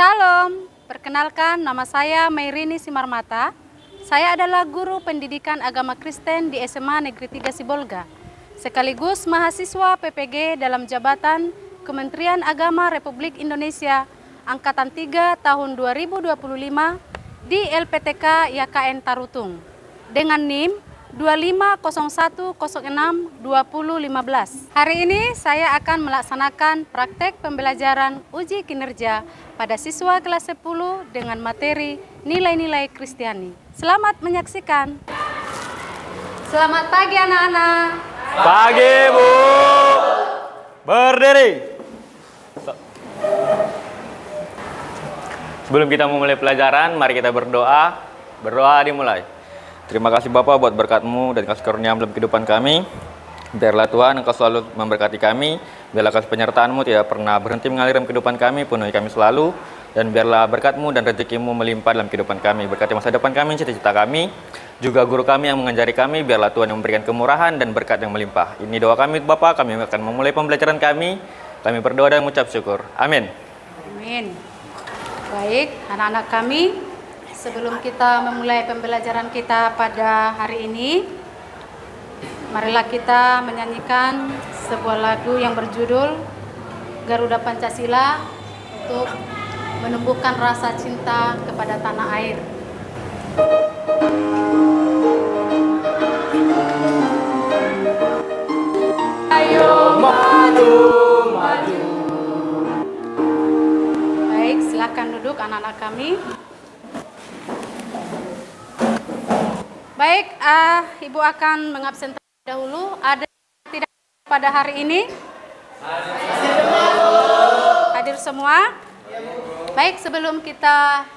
Shalom, perkenalkan nama saya Mayrini Simarmata. Saya adalah guru pendidikan agama Kristen di SMA Negeri 3 Sibolga, sekaligus mahasiswa PPG dalam jabatan Kementerian Agama Republik Indonesia Angkatan 3 tahun 2025 di LPTK YKN Tarutung dengan NIM 2501062015. Hari ini saya akan melaksanakan praktek pembelajaran uji kinerja pada siswa kelas 10 dengan materi nilai-nilai Kristiani. Selamat menyaksikan. Selamat pagi anak-anak. Pagi Bu. Berdiri. Sebelum kita memulai pelajaran, mari kita berdoa. Berdoa dimulai. Terima kasih Bapa buat berkat-Mu dan kasih karunia dalam kehidupan kami. Biarlah Tuhan Engkau selalu memberkati kami. Biarlah kasih penyertaan-Mu tidak pernah berhenti mengalir dalam kehidupan kami, penuhi kami selalu. Dan biarlah berkat-Mu dan rezeki-Mu melimpah dalam kehidupan kami. Berkati masa depan kami, cita-cita kami. Juga guru kami yang mengajari kami, biarlah Tuhan yang memberikan kemurahan dan berkat yang melimpah. Ini doa kami Bapa, kami akan memulai pembelajaran kami. Kami berdoa dan mengucap syukur. Amin. Amin. Baik, anak-anak kami. Sebelum kita memulai pembelajaran kita pada hari ini, marilah kita menyanyikan sebuah lagu yang berjudul Garuda Pancasila untuk menumbuhkan rasa cinta kepada tanah air. Ayo maju, maju. Baik, silakan duduk anak-anak kami. Baik, Ibu akan mengabsen terlebih dahulu. Ada yang tidak pada hari ini? Hadir semua? Baik, sebelum kita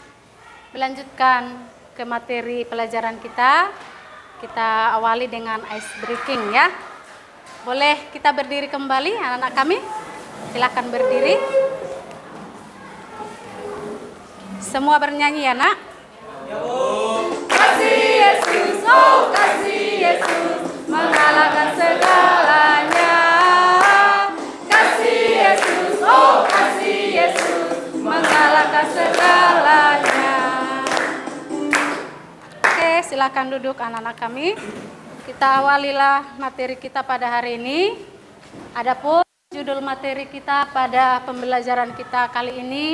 melanjutkan ke materi pelajaran kita awali dengan ice breaking ya. Boleh kita berdiri kembali anak-anak kami? Silakan berdiri. Semua bernyanyi ya nak? Ya Bu. Kasih Yesus, oh kasih Yesus, mengalahkan segalanya. Kasih Yesus, oh kasih Yesus, mengalahkan segalanya. Oke, silakan duduk anak-anak kami. Kita awalilah materi kita pada hari ini. Adapun judul materi kita pada pembelajaran kita kali ini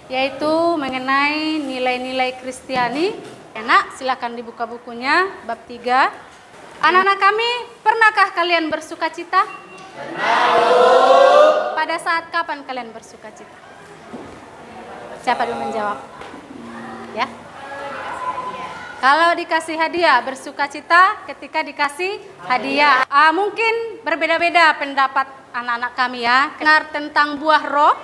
yaitu mengenai nilai-nilai Kristiani. Enak, silakan dibuka bukunya, bab 3. Anak-anak kami, pernahkah kalian bersuka cita? Pernah. Pada saat kapan kalian bersuka cita? Siapa dulu menjawab? Ya. Kalau dikasih hadiah, bersuka cita ketika dikasih hadiah. Mungkin berbeda-beda pendapat anak-anak kami ya. Dengar tentang buah roh?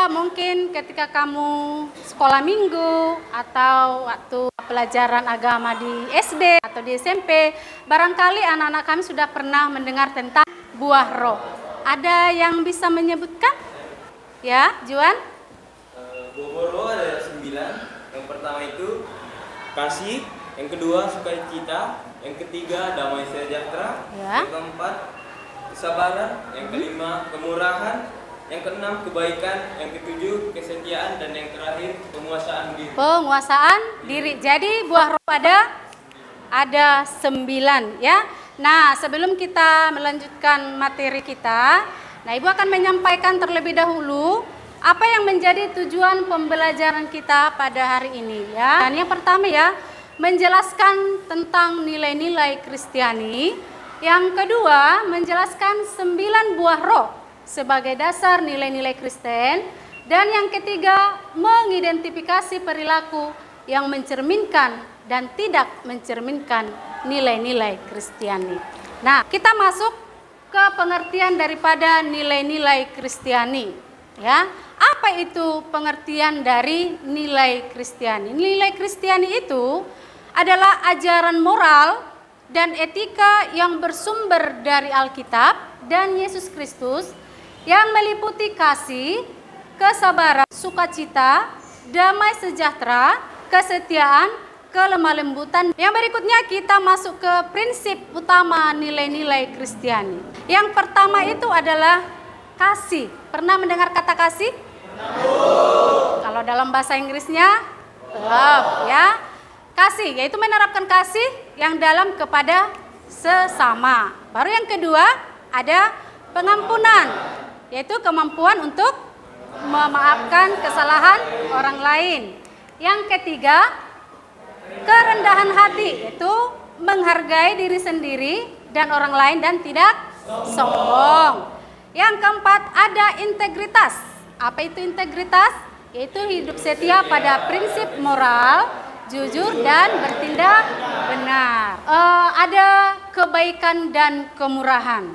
Mungkin ketika kamu sekolah minggu atau waktu pelajaran agama di SD atau di SMP, barangkali anak-anak kami sudah pernah mendengar tentang buah roh. Ada yang bisa menyebutkan? Ya, Juan? Buah roh ada 9. Yang pertama itu kasih, yang kedua sukacita, yang ketiga damai sejahtera, Ya. yang keempat kesabaran, yang kelima kemurahan, yang keenam kebaikan, yang ketujuh kesetiaan, dan yang terakhir penguasaan diri. Penguasaan diri. Jadi buah roh ada 9 ya. Nah, sebelum kita melanjutkan materi kita, Ibu akan menyampaikan terlebih dahulu apa yang menjadi tujuan pembelajaran kita pada hari ini ya. Dan yang pertama ya, menjelaskan tentang nilai-nilai Kristiani. Yang kedua, menjelaskan 9 buah roh sebagai dasar nilai-nilai Kristen. Dan yang ketiga, mengidentifikasi perilaku yang mencerminkan dan tidak mencerminkan nilai-nilai Kristiani. Nah, kita masuk ke pengertian daripada nilai-nilai Kristiani. Ya, apa itu pengertian dari nilai Kristiani? Nilai Kristiani itu adalah ajaran moral dan etika yang bersumber dari Alkitab dan Yesus Kristus, yang meliputi kasih, kesabaran, sukacita, damai sejahtera, kesetiaan, kelemah lembutan. Yang berikutnya kita masuk ke prinsip utama nilai-nilai Kristiani. Yang pertama itu adalah kasih. Pernah mendengar kata kasih? Kalau dalam bahasa Inggrisnya love, ya. Kasih, yaitu menerapkan kasih yang dalam kepada sesama. Baru yang kedua ada pengampunan, yaitu kemampuan untuk memaafkan kesalahan orang lain. Yang ketiga, kerendahan hati, yaitu menghargai diri sendiri dan orang lain dan tidak sombong. Yang keempat, ada integritas. Apa itu integritas? Yaitu hidup setia pada prinsip moral, jujur dan bertindak benar. Ada kebaikan dan kemurahan.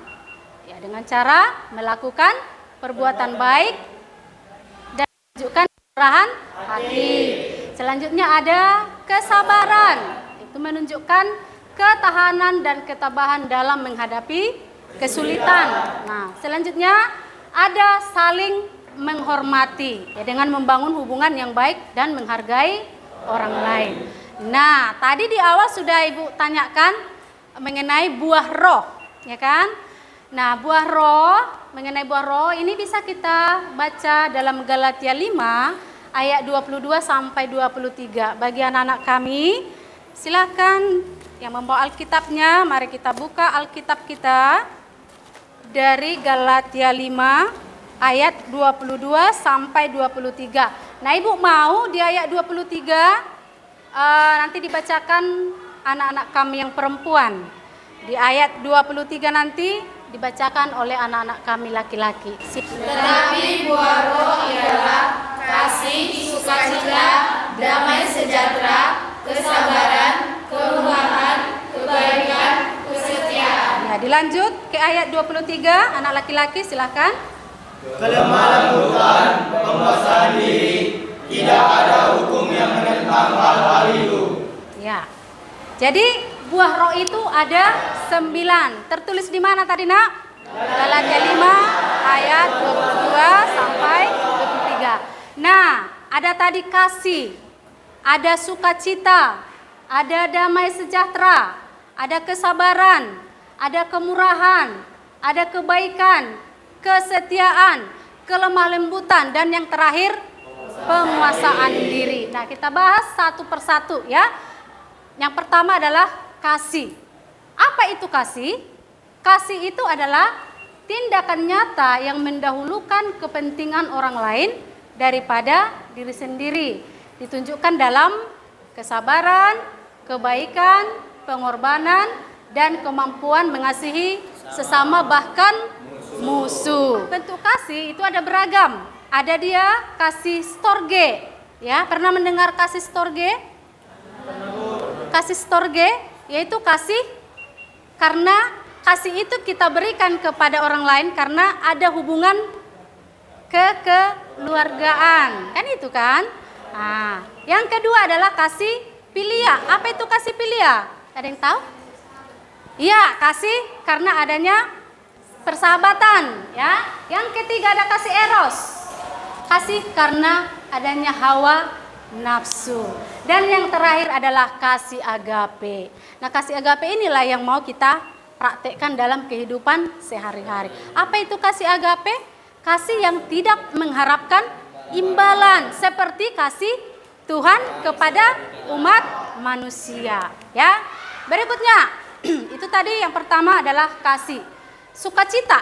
Ya, dengan cara melakukan perbuatan baik dan menunjukkan kemurahan hati. Selanjutnya ada kesabaran. Itu menunjukkan ketahanan dan ketabahan dalam menghadapi kesulitan. Nah, selanjutnya ada saling menghormati, ya, dengan membangun hubungan yang baik dan menghargai orang lain. Nah, tadi di awal sudah Ibu tanyakan mengenai buah roh, ya kan? Nah, mengenai buah roh ini bisa kita baca dalam Galatia 5 ayat 22 sampai 23. Bagi anak-anak kami, silakan yang membawa Alkitabnya, mari kita buka Alkitab kita dari Galatia 5 ayat 22 sampai 23. Nah, Ibu mau di ayat 23 nanti dibacakan anak-anak kami yang perempuan. Di ayat 23 nanti dibacakan oleh anak-anak kami laki-laki. Tetapi buah roh ialah kasih, sukacita, damai sejahtera, kesabaran, kemurahan, kebaikan, kesetiaan. Ya, dilanjut ke ayat 23, anak laki-laki silakan. Kelemah lembutan, penguasaan diri, tidak ada hukum yang menentang hal-hal itu. Ya. Jadi buah roh itu ada 9. Tertulis di mana tadi, Nak? Galatia 5 ayat 22 sampai 23. Nah, ada tadi kasih, ada sukacita, ada damai sejahtera, ada kesabaran, ada kemurahan, ada kebaikan, kesetiaan, kelemah lembutan, dan yang terakhir penguasaan diri. Nah, kita bahas satu persatu ya. Yang pertama adalah kasih. Apa itu kasih? Kasih itu adalah tindakan nyata yang mendahulukan kepentingan orang lain daripada diri sendiri. Ditunjukkan dalam kesabaran, kebaikan, pengorbanan, dan kemampuan mengasihi sesama bahkan musuh. Bentuk kasih itu ada beragam. Ada dia kasih storge. Ya, pernah mendengar kasih storge? Kasih storge yaitu kasih karena kasih itu kita berikan kepada orang lain karena ada hubungan kekeluargaan. Kan itu kan? Nah, yang kedua adalah kasih filia. Apa itu kasih filia? Ada yang tahu? Iya, kasih karena adanya persahabatan, ya. Yang ketiga ada kasih eros. Kasih karena adanya hawa nafsu. Dan yang terakhir adalah kasih agape. Nah, kasih agape inilah yang mau kita praktekkan dalam kehidupan sehari-hari. Apa itu kasih agape? Kasih yang tidak mengharapkan imbalan, seperti kasih Tuhan kepada umat manusia, ya. Berikutnya, itu tadi yang pertama adalah kasih. Sukacita.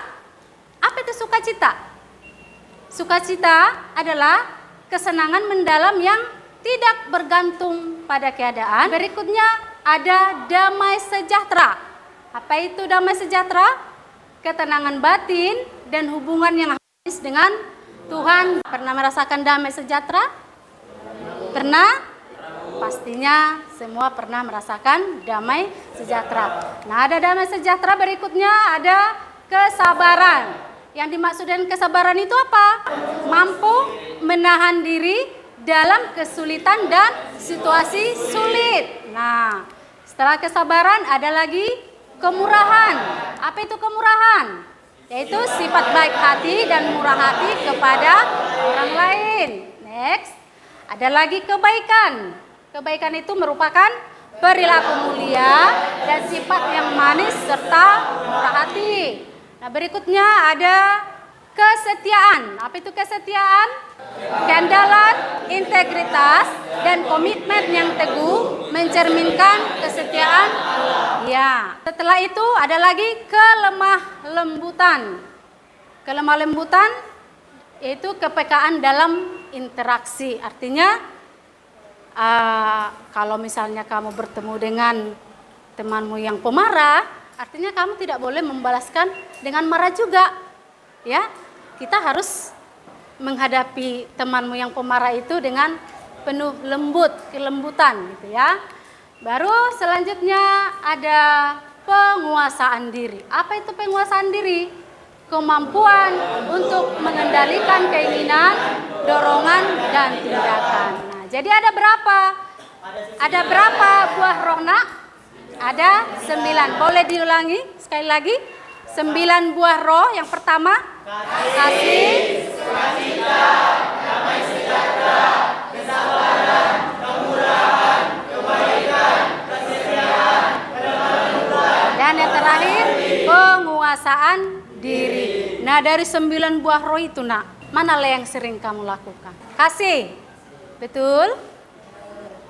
Apa itu sukacita? Sukacita adalah kesenangan mendalam yang tidak bergantung pada keadaan. Berikutnya ada damai sejahtera. Apa itu damai sejahtera? Ketenangan batin dan hubungan yang harmonis dengan Tuhan. Pernah merasakan damai sejahtera? Pernah? Pastinya semua pernah merasakan damai sejahtera. Nah, ada damai sejahtera, berikutnya ada kesabaran. Yang dimaksud dengan kesabaran itu apa? Mampu menahan diri dalam kesulitan dan situasi sulit. Nah, setelah kesabaran ada lagi kemurahan. Apa itu kemurahan? Yaitu sifat baik hati dan murah hati kepada orang lain. Next, ada lagi kebaikan. Kebaikan itu merupakan perilaku mulia dan sifat yang manis serta murah hati. Nah, berikutnya ada kesetiaan. Apa itu kesetiaan? Keandalan, integritas, dan komitmen yang teguh mencerminkan kesetiaan Allah. Ya. Setelah itu ada lagi kelemah lembutan. Kelemah lembutan yaitu kepekaan dalam interaksi. Artinya kalau misalnya kamu bertemu dengan temanmu yang pemarah, artinya kamu tidak boleh membalaskan dengan marah juga. Ya, kita harus menghadapi temanmu yang pemarah itu dengan penuh kelembutan gitu ya. Baru selanjutnya ada penguasaan diri. Apa itu penguasaan diri? Kemampuan untuk mengendalikan keinginan, dorongan, dan tindakan. Nah, jadi ada berapa? Ada berapa buah roh, Nak? Ada 9. Boleh diulangi sekali lagi? 9 buah roh. Yang pertama, kasih, sukacita, damai sejahtera, kesabaran, kemurahan, kebaikan, kesetiaan, kelemah lembutan. Dan yang terakhir, penguasaan diri. Nah, dari 9 buah roh itu, Nak, manalah yang sering kamu lakukan? Kasih. Betul?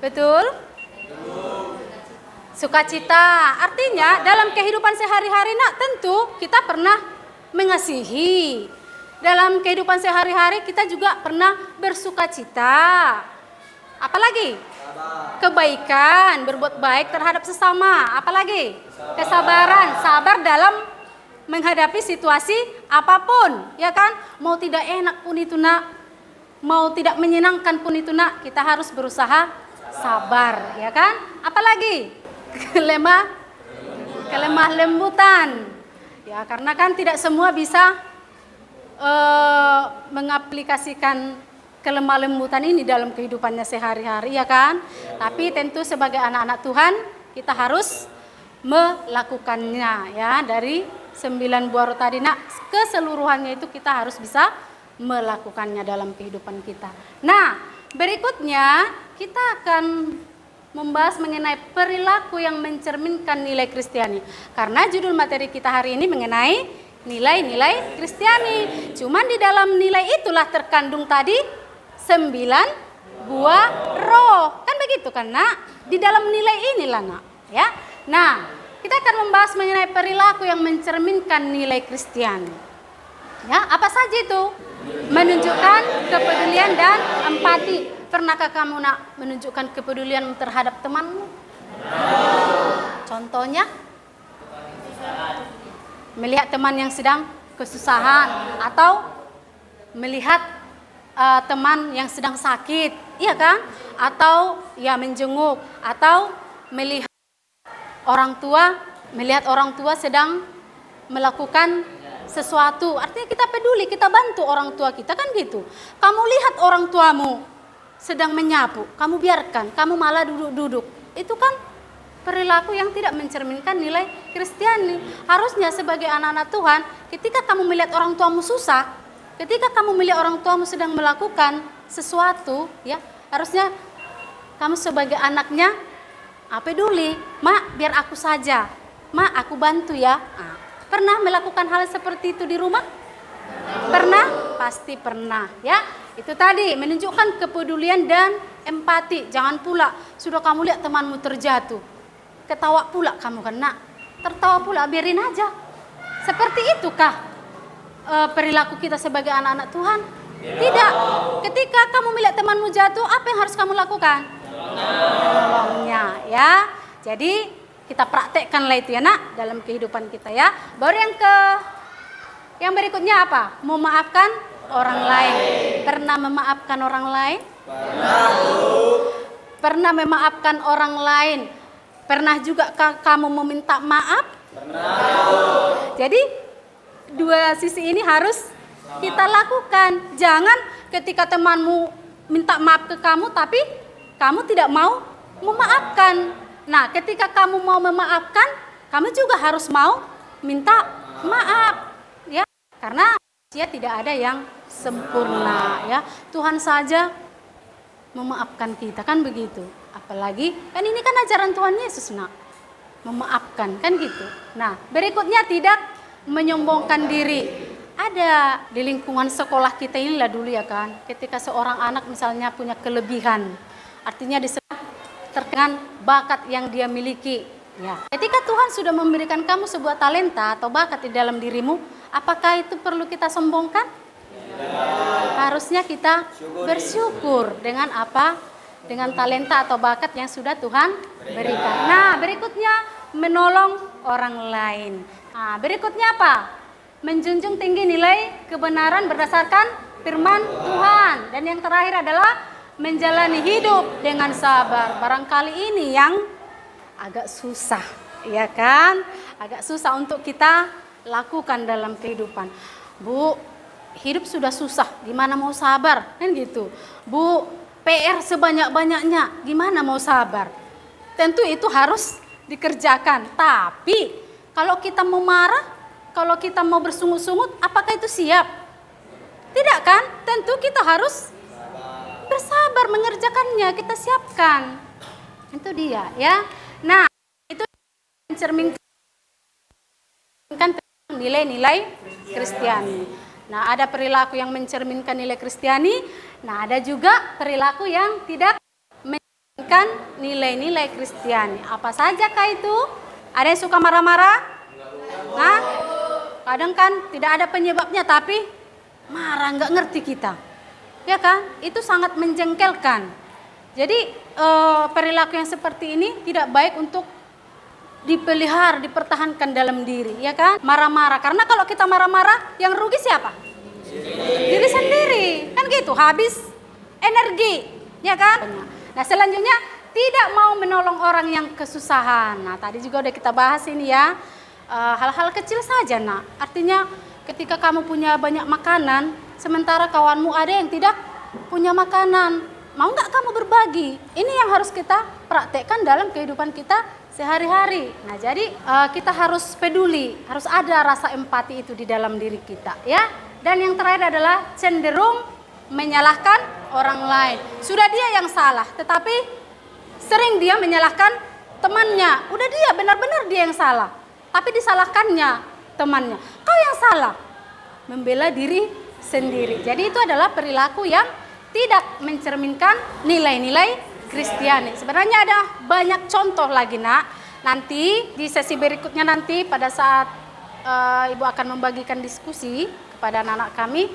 Betul? Sukacita. Artinya dalam kehidupan sehari-hari, Nak, tentu kita pernah mengasihi. Dalam kehidupan sehari-hari kita juga pernah bersukacita. Apalagi? Kebaikan, berbuat baik terhadap sesama. Apalagi? Kesabaran, sabar dalam menghadapi situasi apapun, ya kan? Mau tidak enak pun itu, Nak, mau tidak menyenangkan pun itu, Nak, kita harus berusaha sabar, ya kan? Apalagi? Kelemah lembutan. Ya, karena kan tidak semua bisa mengaplikasikan kelemah lembutan ini dalam kehidupannya sehari-hari, ya kan? Tapi tentu sebagai anak-anak Tuhan kita harus melakukannya, ya. Dari 9 buah roh tadi, Nak, keseluruhannya itu kita harus bisa melakukannya dalam kehidupan kita. Nah, berikutnya kita akan membahas mengenai perilaku yang mencerminkan nilai Kristiani. Karena judul materi kita hari ini mengenai nilai-nilai Kristiani. Cuman di dalam nilai itulah terkandung tadi 9 buah roh. Kan begitu kan, Nak? Di dalam nilai inilah, Nak, ya. Nah, kita akan membahas mengenai perilaku yang mencerminkan nilai Kristiani. Ya, apa saja itu? Menunjukkan kepedulian dan empati. Pernahkah kamu, Nak, menunjukkan kepedulian terhadap temanmu? Contohnya, melihat teman yang sedang kesusahan atau melihat teman yang sedang sakit, iya kan? Atau ya menjenguk, atau melihat orang tua sedang melakukan sesuatu. Artinya kita peduli, kita bantu orang tua kita, kan gitu. Kamu lihat orang tuamu sedang menyapu, kamu biarkan, kamu malah duduk-duduk. Itu kan perilaku yang tidak mencerminkan nilai Kristiani. Harusnya sebagai anak-anak Tuhan, ketika kamu melihat orang tuamu susah, ketika kamu melihat orang tuamu sedang melakukan sesuatu, ya, harusnya kamu sebagai anaknya peduli. Mak, biar aku saja. Mak, aku bantu ya. Pernah melakukan hal seperti itu di rumah? Pernah? Pasti pernah, ya. Itu tadi menunjukkan kepedulian dan empati. Jangan pula sudah kamu lihat temanmu terjatuh, ketawa pula kamu, kan, Nak? Tertawa pula, biarin aja. Seperti itukah perilaku kita sebagai anak-anak Tuhan? Tidak. Ketika kamu melihat temanmu jatuh, apa yang harus kamu lakukan? Menolongnya, ya. Jadi kita praktekkanlah itu, ya, Nak, dalam kehidupan kita, ya. Baru yang berikutnya apa? Memaafkan orang lain. Pernah memaafkan orang lain? Pernah memaafkan orang lain? Pernah juga kamu meminta maaf? Pernah. Jadi dua sisi ini harus kita lakukan. Jangan ketika temanmu minta maaf ke kamu tapi kamu tidak mau memaafkan. Nah, ketika kamu mau memaafkan, kamu juga harus mau minta maaf, ya. Karena manusia tidak ada yang sempurna, ya. Tuhan saja memaafkan kita, kan begitu. Apalagi kan ini kan ajaran Tuhan Yesus, Nak. Memaafkan, kan gitu. Nah, berikutnya tidak menyombongkan diri. Ada di lingkungan sekolah kita inilah dulu ya kan, ketika seorang anak misalnya punya kelebihan, artinya terkait bakat yang dia miliki. Ya. Ketika Tuhan sudah memberikan kamu sebuah talenta atau bakat di dalam dirimu, apakah itu perlu kita sombongkan? Harusnya kita bersyukur dengan apa? Dengan talenta atau bakat yang sudah Tuhan berikan. Nah, berikutnya menolong orang lain. Nah, berikutnya apa? Menjunjung tinggi nilai kebenaran berdasarkan firman Tuhan. Dan yang terakhir adalah menjalani hidup dengan sabar. Barangkali ini yang agak susah, ya kan? Agak susah untuk kita lakukan dalam kehidupan. Bu, hidup sudah susah, gimana mau sabar? Kan gitu. Bu, PR sebanyak-banyaknya, gimana mau sabar? Tentu itu harus dikerjakan. Tapi kalau kita mau marah, kalau kita mau bersungut-sungut, apakah itu siap? Tidak kan? Tentu kita harus bersabar mengerjakannya, kita siapkan. Itu dia ya. Nah, itu mencerminkan nilai-nilai Kristiani. Nah, ada perilaku yang mencerminkan nilai Kristiani. Nah, ada juga perilaku yang tidak mencerminkan nilai-nilai Kristiani. Apa sajakah itu? Ada yang suka marah-marah? Nah, kadang kan tidak ada penyebabnya tapi marah, nggak ngerti kita. Ya kan? Itu sangat menjengkelkan. Jadi perilaku yang seperti ini tidak baik untuk dipelihara, dipertahankan dalam diri, ya kan? Marah-marah, karena kalau kita marah-marah, yang rugi siapa? Diri sendiri, kan gitu, habis energi, ya kan? Nah, selanjutnya tidak mau menolong orang yang kesusahan. Nah, tadi juga udah kita bahas ini ya, hal-hal kecil saja, nak. Artinya ketika kamu punya banyak makanan, sementara kawanmu ada yang tidak punya makanan, mau nggak kamu berbagi? Ini yang harus kita praktekkan dalam kehidupan kita sehari-hari. Nah, jadi kita harus peduli, harus ada rasa empati itu di dalam diri kita, ya. Dan yang terakhir adalah cenderung menyalahkan orang lain. Sudah dia yang salah, tetapi sering dia menyalahkan temannya. Udah dia benar-benar dia yang salah, tapi disalahkannya temannya. Kau yang salah, membela diri sendiri. Jadi itu adalah perilaku yang tidak mencerminkan nilai-nilai Kristiani. Sebenarnya ada banyak contoh lagi, nak. Nanti di sesi berikutnya nanti pada saat Ibu akan membagikan diskusi kepada anak-anak kami,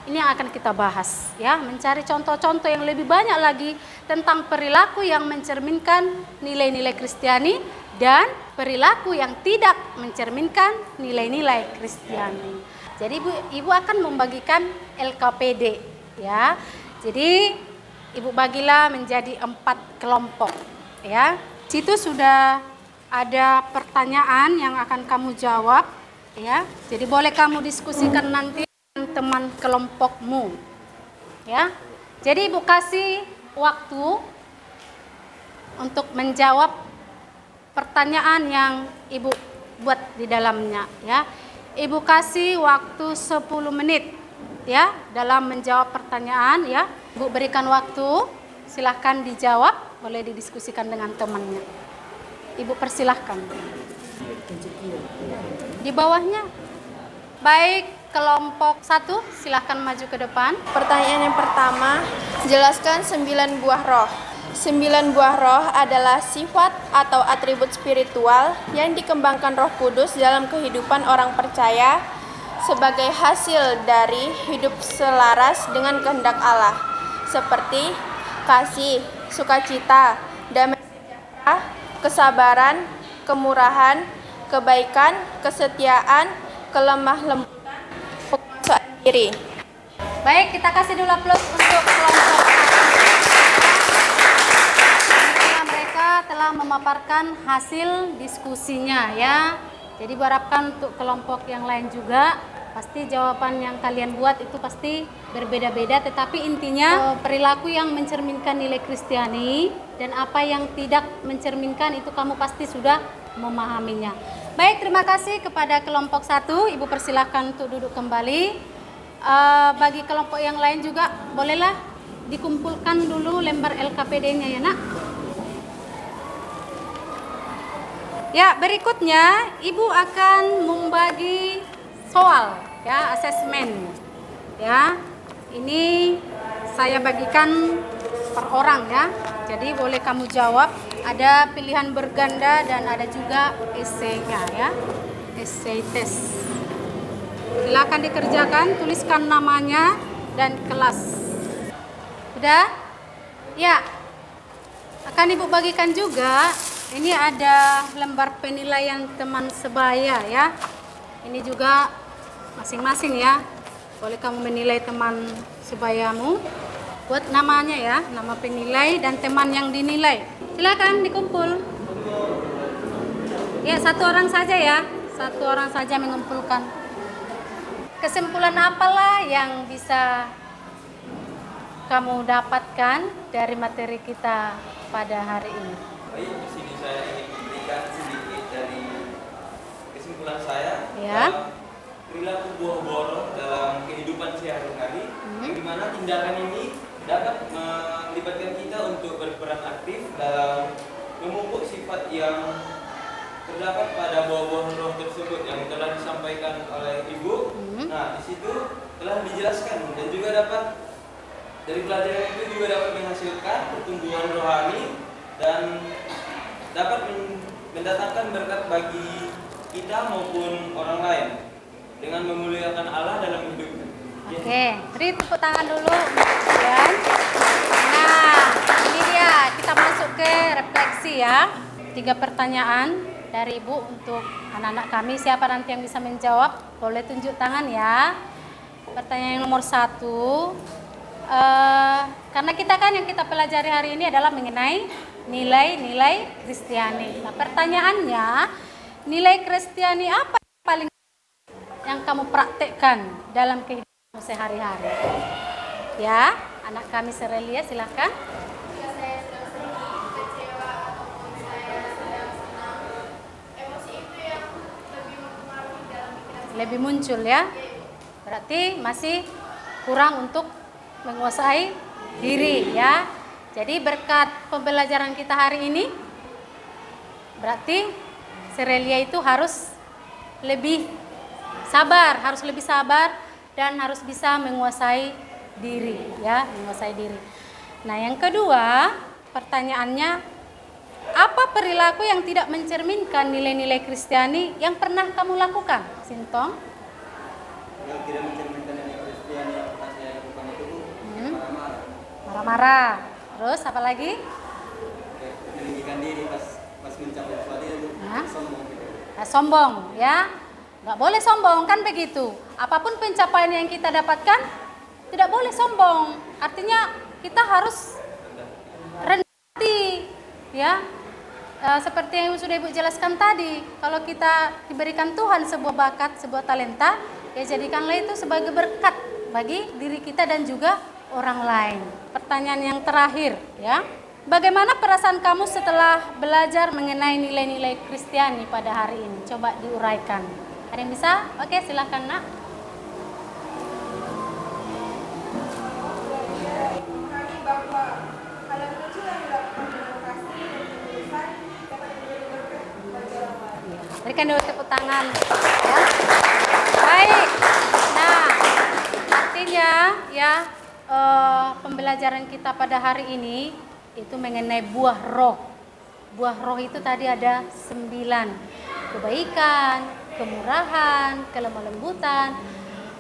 ini yang akan kita bahas, ya, mencari contoh-contoh yang lebih banyak lagi tentang perilaku yang mencerminkan nilai-nilai Kristiani dan perilaku yang tidak mencerminkan nilai-nilai Kristiani. Jadi Ibu akan membagikan LKPD, ya. Jadi Ibu bagilah menjadi 4 kelompok, ya. Situ sudah ada pertanyaan yang akan kamu jawab, ya. Jadi boleh kamu diskusikan nanti dengan teman kelompokmu, ya. Jadi Ibu kasih waktu untuk menjawab pertanyaan yang Ibu buat di dalamnya, ya. Ibu kasih waktu 10 menit, ya, dalam menjawab pertanyaan, ya. Ibu berikan waktu, silahkan dijawab, boleh didiskusikan dengan temannya. Ibu persilahkan. Di bawahnya. Baik, kelompok 1, silahkan maju ke depan. Pertanyaan yang pertama, jelaskan 9 buah roh. 9 buah roh adalah sifat atau atribut spiritual yang dikembangkan Roh Kudus dalam kehidupan orang percaya sebagai hasil dari hidup selaras dengan kehendak Allah, seperti kasih, sukacita, damai sejahtera, kesabaran, kemurahan, kebaikan, kesetiaan, kelemah lembutan, penguasaan diri. Baik, kita kasih dulu aplaus untuk kelompok. Mereka telah memaparkan hasil diskusinya, ya. Jadi berharapkan untuk kelompok yang lain juga, pasti jawaban yang kalian buat itu pasti berbeda-beda, tetapi intinya perilaku yang mencerminkan nilai Kristiani dan apa yang tidak mencerminkan itu kamu pasti sudah memahaminya. Baik, terima kasih kepada kelompok 1. Ibu persilahkan untuk duduk kembali. Bagi kelompok yang lain juga bolehlah dikumpulkan dulu lembar LKPD-nya, ya, nak. Ya, berikutnya Ibu akan membagi soal. ya, asesmen. Ya. Ini saya bagikan per orang ya. Jadi boleh kamu jawab, ada pilihan berganda dan ada juga esainya ya. Essay test. Silakan dikerjakan, tuliskan namanya dan kelas. Udah? Ya. Akan Ibu bagikan juga, ini ada lembar penilaian teman sebaya ya. Ini juga masing-masing ya. Boleh kamu menilai teman sebayamu. Buat namanya ya, nama penilai dan teman yang dinilai. Silakan dikumpul. Ya, satu orang saja ya. Satu orang saja mengumpulkan. Kesimpulan apalah yang bisa kamu dapatkan dari materi kita pada hari ini? Baik, di sini saya ingin memberikan sedikit dari kesimpulan saya. Ya. Perilaku buah-buah roh dalam kehidupan sehari-hari, yang dimana tindakan ini dapat melibatkan kita untuk berperan aktif dalam memupuk sifat yang terdapat pada buah-buah roh tersebut yang telah disampaikan oleh Ibu. Nah, di situ telah dijelaskan dan juga dapat dari pelajaran itu juga dapat menghasilkan pertumbuhan rohani dan dapat mendatangkan berkat bagi kita maupun orang lain dengan memuliakan Allah dalam hidup. Oke, beri tepuk tangan dulu untuk kalian. Nah, ini dia, kita masuk ke refleksi ya. 3 pertanyaan dari Ibu untuk anak-anak kami. Siapa nanti yang bisa menjawab? Boleh tunjuk tangan ya. Pertanyaan yang nomor 1. Karena kita kan yang kita pelajari hari ini adalah mengenai nilai-nilai Kristiani. Nah, pertanyaannya, nilai Kristiani apa yang paling yang kamu praktekkan dalam kehidupan sehari-hari? Ya, anak kami Serelia, silakan. Jika saya sedang sedih, kecewa, ataupun saya sedang senang, emosi itu yang lebih mempengaruhi dalam pikiran saya. Lebih muncul ya. Berarti masih kurang untuk menguasai diri ya. Jadi berkat pembelajaran kita hari ini, berarti Serelia itu harus lebih sabar, dan harus bisa menguasai diri ya, menguasai diri. Nah, yang kedua, pertanyaannya, apa perilaku yang tidak mencerminkan nilai-nilai Kristiani yang pernah kamu lakukan, Sintong? Yang tidak mencerminkan nilai Kristiani yang pernah saya lakukan itu marah-marah. Marah-marah. Terus apa lagi? Meninggikan diri pas mencapai sesuatu itu sombong. Sombong ya. Nggak boleh sombong kan begitu. Apapun pencapaian yang kita dapatkan, tidak boleh sombong. Artinya kita harus rendah hati ya. Seperti yang sudah Ibu jelaskan tadi, kalau kita diberikan Tuhan sebuah bakat, sebuah talenta, ya jadikanlah itu sebagai berkat bagi diri kita dan juga orang lain. Pertanyaan yang terakhir ya. Bagaimana perasaan kamu setelah belajar mengenai nilai-nilai Kristiani pada hari ini? Coba diuraikan. Ada yang bisa? Oke, silakan Nak. Berikan dulu tepuk tangan ya. Baik. Nah, artinya ya pembelajaran kita pada hari ini itu mengenai buah roh. Buah roh itu tadi ada 9. Kebaikan, kemurahan, kelemah lembutan.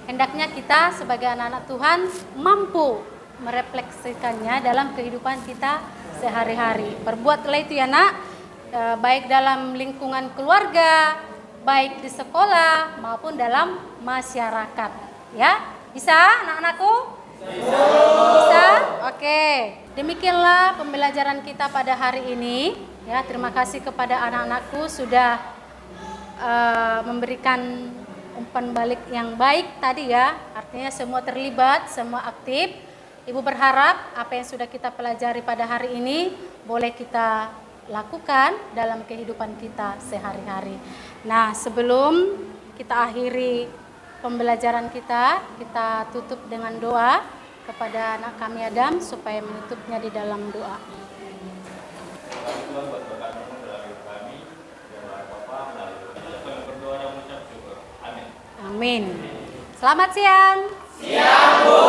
Hendaknya kita sebagai anak-anak Tuhan mampu merefleksikannya dalam kehidupan kita sehari-hari. Perbuatlah itu ya Nak, baik dalam lingkungan keluarga, baik di sekolah maupun dalam masyarakat. Ya, bisa anak-anakku? Bisa? Oke. Demikianlah pembelajaran kita pada hari ini. Ya, terima kasih kepada anak-anakku sudah memberikan umpan balik yang baik tadi ya. Artinya semua terlibat, semua aktif. Ibu berharap apa yang sudah kita pelajari pada hari ini boleh kita lakukan dalam kehidupan kita sehari-hari. Nah, sebelum kita akhiri pembelajaran kita tutup dengan doa kepada anak kami Adam supaya menutupnya di dalam doa. Amin. Selamat siang. Siang, Bu.